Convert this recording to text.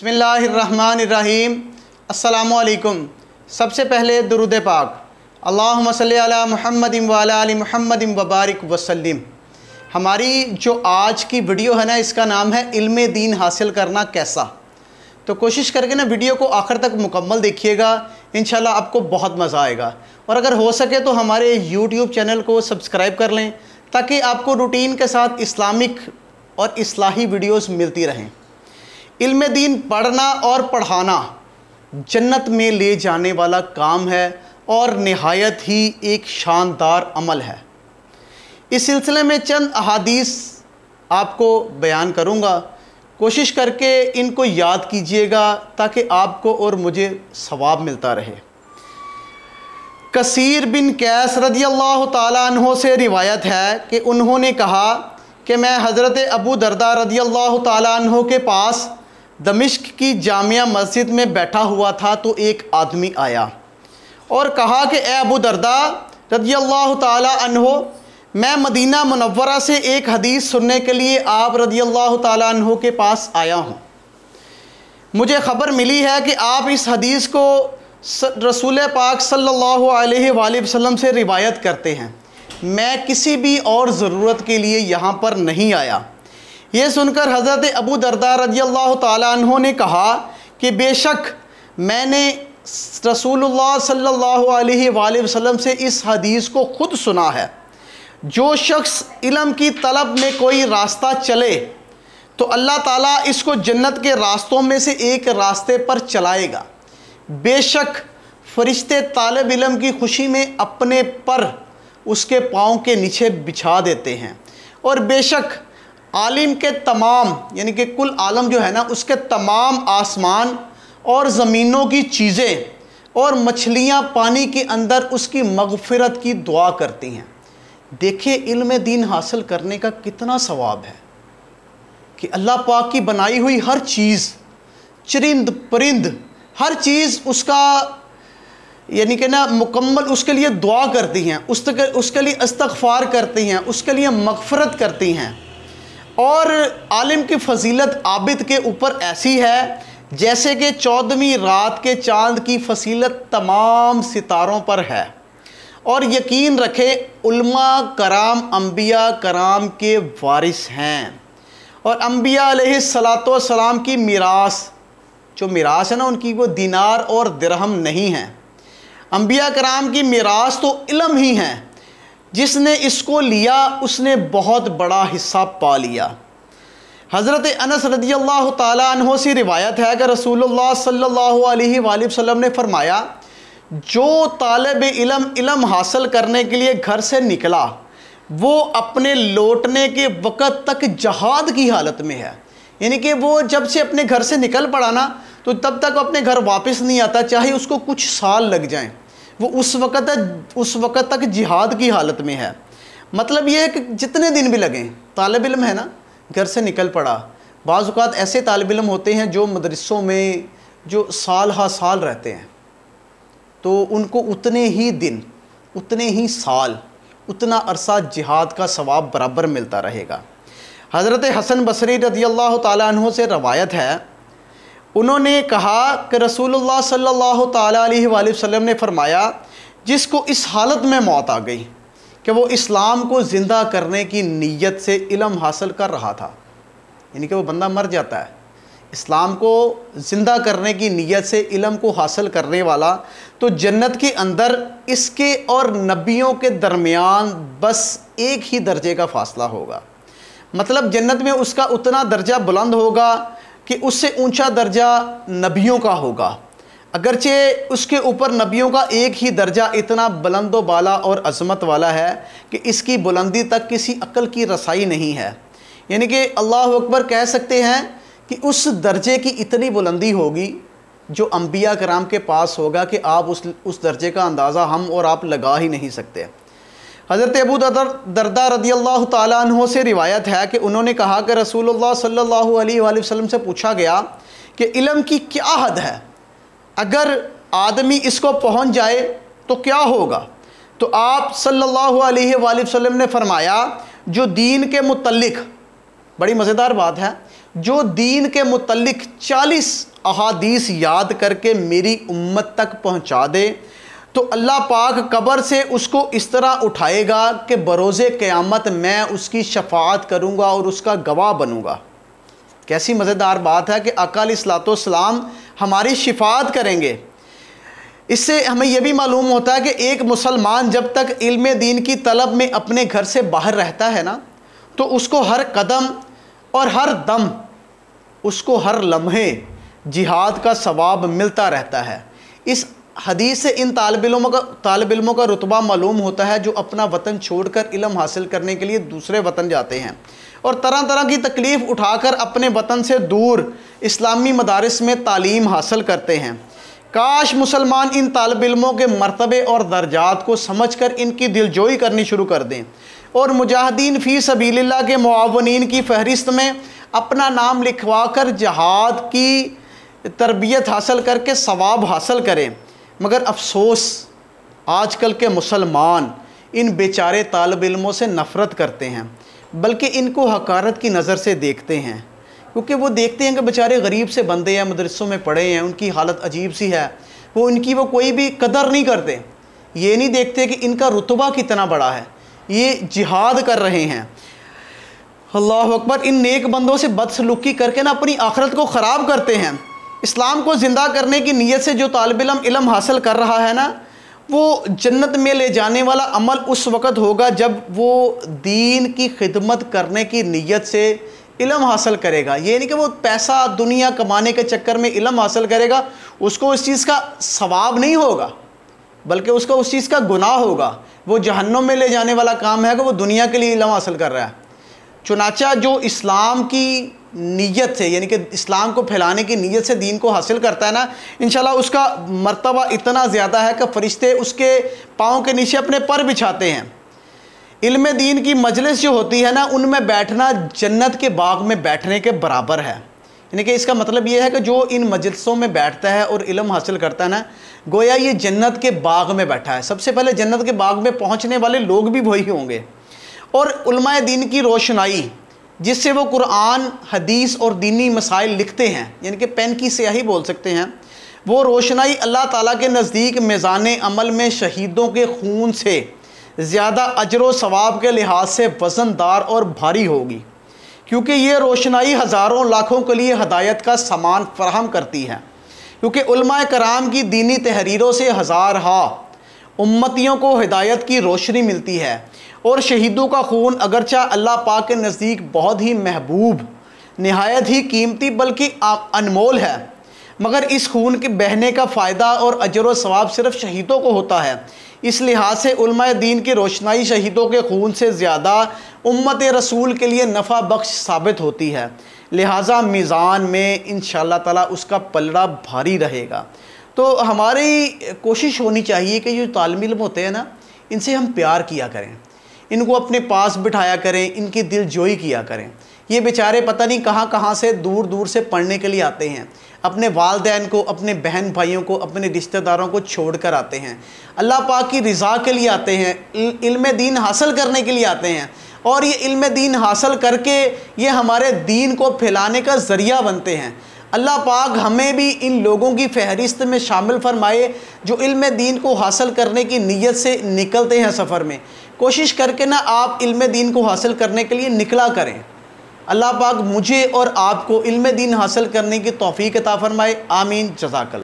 बिस्मिल्लाहिर्रहमानिर्रहीम। अस्सलामुअलैकुम। सबसे पहले दुरूद पाक, अल्लाहुम्मा सल्ली अला मुहम्मदिन व अला आलि मुहम्मदिन व बारिक वसल्लिम। हमारी जो आज की वीडियो है ना, इसका नाम है इल्म दीन हासिल करना कैसा। तो कोशिश करके ना वीडियो को आखिर तक मुकम्मल देखिएगा, इंशाल्लाह आपको बहुत मज़ा आएगा। और अगर हो सके तो हमारे यूट्यूब चैनल को सब्सक्राइब कर लें, ताकि आपको रूटीन के साथ इस्लामिक और इस्लाही वीडियोस मिलती रहें। इल्म दीन पढ़ना और पढ़ाना जन्नत में ले जाने वाला काम है और निहायत ही एक शानदार अमल है। इस सिलसिले में चंद अहादीस आपको बयान करूँगा, कोशिश करके इनको याद कीजिएगा ताकि आपको और मुझे सवाब मिलता रहे। कसीर बिन कैस रदियल्लाहु ताला अन्हो से रिवायत है कि उन्होंने कहा कि मैं हज़रत अबू दरदा रदियल्लाहु ताला अन्हो के पास दमिश्क की जामिया मस्जिद में बैठा हुआ था, तो एक आदमी आया और कहा कि ए अबू दरदा रदियल्लाहु ताला अन्हो, मैं मदीना मुनव्वरा से एक हदीस सुनने के लिए आप रदियल्लाहु ताला अन्हो के पास आया हूँ। मुझे ख़बर मिली है कि आप इस हदीस को रसूल पाक सल्लल्लाहु अलैहि वसल्लम से रिवायत करते हैं। मैं किसी भी और ज़रूरत के लिए यहाँ पर नहीं आया। ये सुनकर हज़रत अबू दरदा रज़ियल्लाहु ताला अन्हो ने कहा कि बेशक मैंने रसूलुल्लाह सल्लल्लाहु अलैहि वसल्लम से इस हदीस को ख़ुद सुना है। जो शख्स इल्म की तलब में कोई रास्ता चले तो अल्लाह ताला इसको जन्नत के रास्तों में से एक रास्ते पर चलाएगा। बेशक फरिश्ते तालिब इल्म की खुशी में अपने पर उसके पाँव के नीचे बिछा देते हैं, और बेशक आलिम के तमाम यानी कि कुल आलम जो है ना, उसके तमाम आसमान और ज़मीनों की चीज़ें और मछलियाँ पानी के अंदर उसकी मग़फ़िरत की दुआ करती हैं। देखिए इल्म दीन हासिल करने का कितना सवाब है कि अल्लाह पाक की बनाई हुई हर चीज़, चरिंद परिंद, हर चीज़ उसका यानी कि ना मुकम्मल उसके लिए दुआ करती हैं, उसके लिए इस्तग़फ़ार करती हैं, उसके लिए मग़फ़िरत करती हैं। और आलिम की फ़जीलत आबिद के ऊपर ऐसी है जैसे कि 14वीं रात के चाँद की फ़जीलत तमाम सितारों पर है। और यकीन रखें उलमा कराम अंबिया कराम के वारिस हैं, और अंबिया अलैहिस्सलातो वस्सलाम की मीरास, जो मीरास है ना उनकी, वो दिनार और दिरहम नहीं है। अंबिया कराम की मीरास तो इल्म ही है। जिसने इसको लिया उसने बहुत बड़ा हिस्सा पा लिया। हज़रत अनस रदियल्लाहु ताला अन्हो से रिवायत है कि रसूलुल्लाह सल्लल्लाहु अलैहि वसल्लम ने फरमाया, जो तालिब इल्म हासिल करने के लिए घर से निकला वो अपने लौटने के वक़्त तक जहाद की हालत में है। यानी कि वो जब से अपने घर से निकल पड़ा ना, तो तब तक अपने घर वापस नहीं आता, चाहे उसको कुछ साल लग जाएं, वो उस वक़्त तक जिहाद की हालत में है। मतलब ये है कि जितने दिन भी लगें, तालिब इल्म है ना, घर से निकल पड़ा। बाज़ औक़ात ऐसे तालिब इल्म होते हैं जो मदरसों में जो साल हा साल रहते हैं, तो उनको उतने ही दिन, उतने ही साल, उतना अरसा जिहाद का सवाब बराबर मिलता रहेगा। हज़रत हसन बसरी रज़ियल्लाहु ताला अन्हु से रवायत है, उन्होंने कहा कि रसूलुल्लाह सल्लल्लाहु ताला अलैहि वसल्लम ने फरमाया, जिसको इस हालत में मौत आ गई कि वो इस्लाम को ज़िंदा करने की नीयत से इल्म हासिल कर रहा था, यानी कि वो बंदा मर जाता है, इस्लाम को ज़िंदा करने की नीयत से इल्म को हासिल करने वाला, तो जन्नत के अंदर इसके और नबियों के दरमियान बस एक ही दर्जे का फ़ासला होगा। मतलब जन्नत में उसका उतना दर्जा बुलंद होगा कि उससे ऊंचा दर्जा नबियों का होगा, अगरचे उसके ऊपर नबियों का एक ही दर्जा इतना बुलंद व बाला और अज़मत वाला है कि इसकी बुलंदी तक किसी अक्ल की रसाई नहीं है। यानी कि अल्लाह अकबर कह सकते हैं कि उस दर्जे की इतनी बुलंदी होगी जो अंबिया कराम के पास होगा कि आप उस दर्जे का अंदाज़ा हम और आप लगा ही नहीं सकते। हज़रत अबू दरदा रज़ियल्लाहु ताला अन्हो से रिवायत है कि उन्होंने कहा कि रसूलुल्लाह सल्लल्लाहु अलैहि वसल्लम से पूछा गया कि इल्म की क्या हद है, अगर आदमी इसको पहुंच जाए तो क्या होगा। तो आप सल्लल्लाहु अलैहि वसल्लम ने फरमाया, जो दीन के मुतल्लिक़, बड़ी मज़ेदार बात है, جو دین کے متعلق 40 احادیث یاد کر کے میری امت تک پہنچا دے تو اللہ پاک قبر سے اس کو اس طرح اٹھائے گا کہ بروز قیامت میں اس کی شفاعت کروں گا اور اس کا گواہ بنوں گا۔ کیسی مزیدار بات ہے کہ آقا علیہ الصلوۃ والسلام ہماری شفاعت کریں گے۔ اس سے ہمیں یہ بھی معلوم ہوتا ہے کہ ایک مسلمان جب تک علم دین کی طلب میں اپنے گھر سے باہر رہتا ہے نا، تو اس کو ہر قدم اور ہر دم، اس کو ہر لمحے جہاد کا ثواب ملتا رہتا ہے۔ اس حدیث سے ان طالب علموں کا رتبہ معلوم ہوتا ہے جو اپنا وطن چھوڑ کر علم حاصل کرنے کے لیے دوسرے وطن جاتے ہیں اور طرح طرح کی تکلیف اٹھا کر اپنے وطن سے دور اسلامی مدارس میں تعلیم حاصل کرتے ہیں۔ کاش مسلمان ان طالب علموں کے مرتبے اور درجات کو سمجھ کر ان کی دلجوئی کرنی شروع کر دیں اور مجاہدین فی سبیل اللہ کے معاونین کی فہرست میں اپنا نام لکھوا کر جہاد کی تربیت حاصل کر کے ثواب حاصل کریں۔ مگر افسوس، آج کل کے مسلمان ان بیچارے طالب علموں سے نفرت کرتے ہیں، بلکہ ان کو حقارت کی نظر سے دیکھتے ہیں، کیونکہ وہ دیکھتے ہیں کہ بیچارے غریب سے بندے ہیں، مدرسوں میں پڑھے ہیں، ان کی حالت عجیب سی ہے، وہ کوئی بھی قدر نہیں کرتے۔ یہ نہیں دیکھتے کہ ان کا رتبہ کتنا بڑا ہے، یہ جہاد کر رہے ہیں۔ اللہ اکبر، ان نیک بندوں سے بدسلوکی کر کے اپنی آخرت کو خراب کرتے ہیں۔ اسلام کو زندہ کرنے کی نیت سے جو طالب علم حاصل کر رہا ہے نا، وہ جنت میں لے جانے والا عمل اس وقت ہوگا جب وہ دین کی خدمت کرنے کی نیت سے علم حاصل کرے گا۔ یہ نہیں کہ وہ پیسہ دنیا کمانے کے چکر میں علم حاصل کرے گا، اس کو اس چیز کا ثواب نہیں ہوگا، بلکہ اس کو اس چیز کا گناہ ہوگا۔ وہ جہنم میں لے جانے والا کام ہے کہ وہ دنیا کے لیے علم حاصل کر رہا ہے۔ چنانچہ جو اسلام کی نیت سے، یعنی کہ اسلام کو پھیلانے کی نیت سے دین کو حاصل کرتا ہے نا، انشاءاللہ اس کا مرتبہ اتنا زیادہ ہے کہ فرشتے اس کے پاؤں کے نیچے اپنے پر بچھاتے ہیں۔ علم دین کی مجلس جو ہوتی ہے نا، ان میں بیٹھنا جنت کے باغ میں بیٹھنے کے برابر ہے۔ یعنی کہ اس کا مطلب یہ ہے کہ جو ان مجلسوں میں بیٹھتا ہے اور علم حاصل کرتا ہے نا، گویا یہ جنت کے باغ میں بیٹھا ہے۔ سب سے پہلے جنت کے باغ میں پہنچنے والے لوگ بھی وہی ہوں گے۔ اور علماء دین کی روشنائی جس سے وہ قرآن، حدیث اور دینی مسائل لکھتے ہیں، یعنی کہ پین کی سیاہی بول سکتے ہیں، وہ روشنائی اللہ تعالیٰ کے نزدیک میزان عمل میں شہیدوں کے خون سے زیادہ اجر و ثواب کے لحاظ سے وزن دار اور بھاری ہوگی، کیونکہ یہ روشنائی ہزاروں لاکھوں کے لیے ہدایت کا سامان فراہم کرتی ہے۔ کیونکہ علماء کرام کی دینی تحریروں سے ہزارہا امتیوں کو ہدایت کی روشنی ملتی ہے، اور شہیدوں کا خون اگرچہ اللہ پاک کے نزدیک بہت ہی محبوب، نہایت ہی قیمتی بلکہ انمول ہے، مگر اس خون کے بہنے کا فائدہ اور اجر و ثواب صرف شہیدوں کو ہوتا ہے۔ اس لحاظ سے علماء دین کی روشنائی شہیدوں کے خون سے زیادہ امت رسول کے لیے نفع بخش ثابت ہوتی ہے، لہٰذا میزان میں انشاءاللہ تعالیٰ اس کا پلڑا بھاری رہے گا۔ تو ہماری کوشش ہونی چاہیے کہ جو طالب علم ہوتے ہیں نا، ان سے ہم پیار کیا کریں، ان کو اپنے پاس بٹھایا کریں، ان کی دل جوئی کیا کریں۔ یہ بیچارے پتہ نہیں کہاں کہاں سے دور دور سے پڑھنے کے لیے آتے ہیں، اپنے والدین کو، اپنے بہن بھائیوں کو، اپنے رشتہ داروں کو چھوڑ کر آتے ہیں، اللہ پاک کی رضا کے لیے آتے ہیں، علم دین حاصل کرنے کے لیے آتے ہیں، اور یہ علم دین حاصل کر کے یہ ہمارے دین کو پھیلانے کا ذریعہ بنتے ہیں۔ اللہ پاک ہمیں بھی ان لوگوں کی فہرست میں شامل فرمائے جو علم دین کو حاصل کرنے کی نیت سے نکلتے ہیں سفر میں۔ کوشش کر کے آپ علم دین کو حاصل کرنے کے لیے نکلا کریں۔ اللہ پاک مجھے اور آپ کو علم دین حاصل کرنے کی توفیق عطا فرمائے، آمین، جزاک اللہ۔